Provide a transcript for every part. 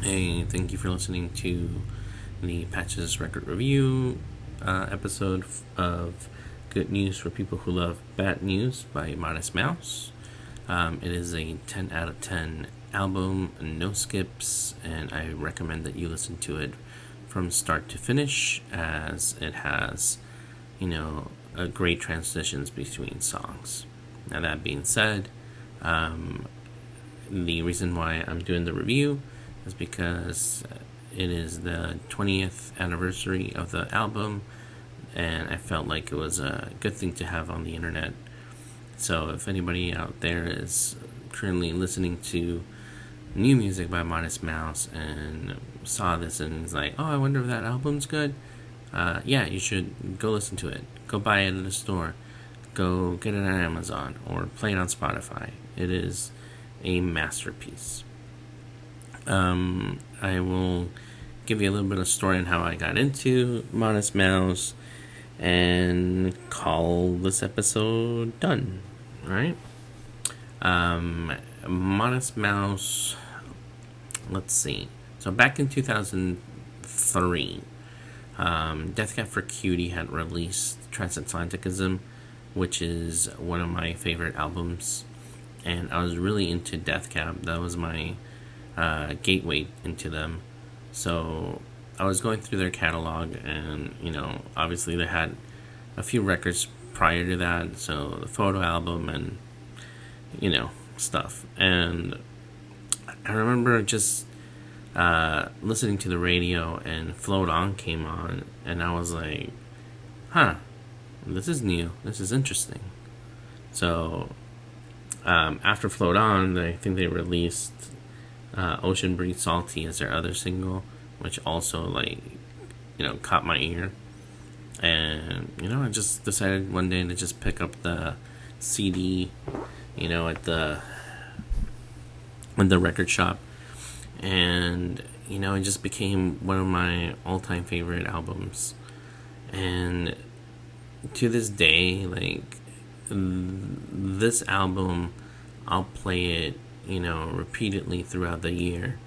Hey, thank you for listening to the Patches Record Review episode of Good News for People Who Love Bad News by Modest Mouse. It is a 10 out of 10 album, no skips, and I recommend that you listen to it from start to finish as it has, a great transitions between songs. Now, that being said, the reason why I'm doing the review is because it is the 20th anniversary of the album, and I felt like it was a good thing to have on the internet. So if anybody out there is currently listening to new music by Modest Mouse and saw this and is like, oh, I wonder if that album's good, yeah, you should go listen to it. Go buy it in the store. Go get it on Amazon or play it on Spotify. It is a masterpiece. I will give you a little bit of story on how I got into Modest Mouse and call this episode done. Alright? Modest Mouse, let's see. So back in 2003, Death Cab for Cutie had released Transatlanticism, which is one of my favorite albums. And I was really into Death Cab. That was my gateway into them. So I was going through their catalog, and obviously they had a few records prior to that. So the photo album and stuff. And I remember just listening to the radio, and Float On came on, and I was like, huh, this is new. This is interesting. So after Float On, I think they released Ocean Breathe Salty as their other single, which also caught my ear. And I just decided one day to just pick up the CD, at the record shop, and it just became one of my all-time favorite albums. And to this day, this album, I'll play it repeatedly throughout the year.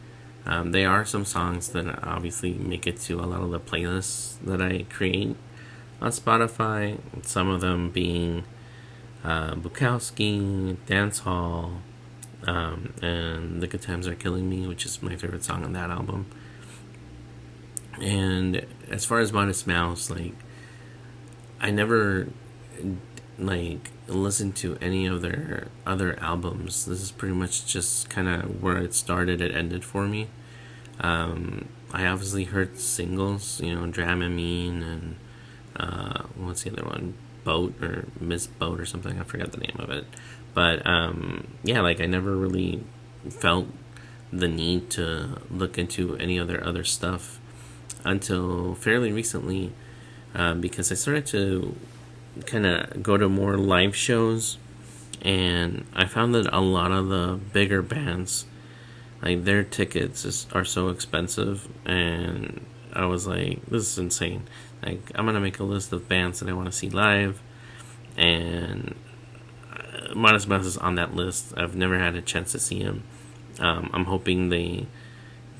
There are some songs that obviously make it to a lot of the playlists that I create on Spotify. Some of them being Bukowski, Dance Hall, and The Good Times Are Killing Me, which is my favorite song on that album. And as far as Modest Mouse, I never listen to any of their other albums. This is pretty much just kind of where it started, it ended for me. I obviously heard singles, Dramamine and what's the other one? Boat or Miss Boat or something. I forgot the name of it. But I never really felt the need to look into any of their other stuff until fairly recently, because I started to kind of go to more live shows, and I found that a lot of the bigger bands, their tickets are so expensive, and I was like, this is insane. I'm gonna make a list of bands that I want to see live, and Modest Mouse is on that list. I've never had a chance to see him. I'm hoping they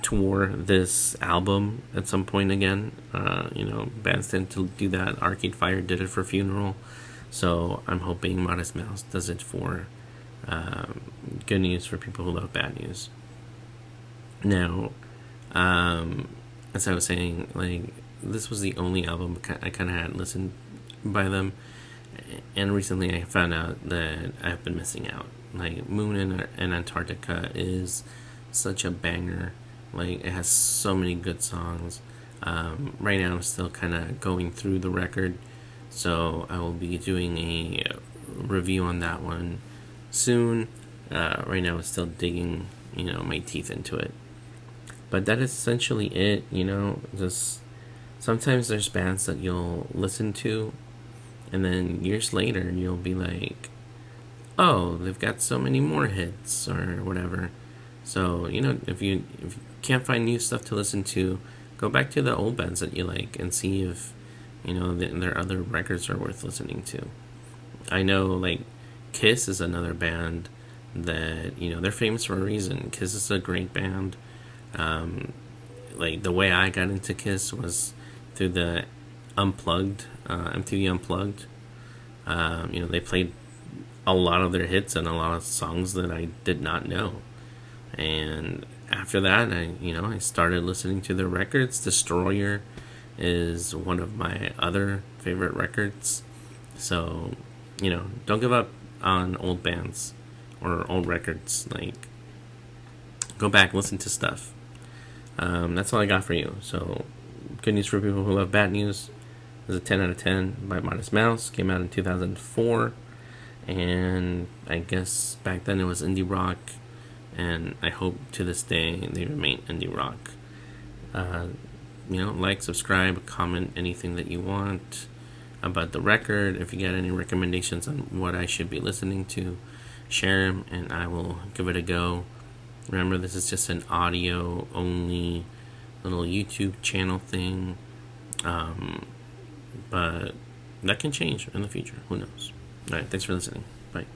tour this album at some point again. Bands tend to do that. Arcade Fire did it for Funeral, so I'm hoping Modest Mouse does it for Good News for People Who Love Bad News. Now, as I was saying, this was the only album I kind of had listened by them, and recently I found out that I've been missing out. Moon and Antarctica is such a banger. It has so many good songs. Right now I'm still kind of going through the record, so I will be doing a review on that one soon. Right now I'm still digging, my teeth into it. But that is essentially it, just sometimes there's bands that you'll listen to, and then years later you'll be like, oh, they've got so many more hits or whatever. So, if you can't find new stuff to listen to, go back to the old bands that you like and see if, their other records are worth listening to. I know, Kiss is another band that, they're famous for a reason. Kiss is a great band. Like the way I got into Kiss was through the Unplugged, MTV Unplugged. They played a lot of their hits and a lot of songs that I did not know. And after that, I started listening to their records. Destroyer is one of my other favorite records. So, don't give up on old bands or old records. Like, go back, listen to stuff. That's all I got for you. So, good news for people who love bad news. It was a 10 out of 10 by Modest Mouse. Came out in 2004. And I guess back then it was indie rock. And I hope to this day they remain indie rock. Like, subscribe, comment anything that you want about the record. If you get any recommendations on what I should be listening to, share them and I will give it a go. Remember, this is just an audio only little YouTube channel thing. But that can change in the future. Who knows? Alright, thanks for listening. Bye.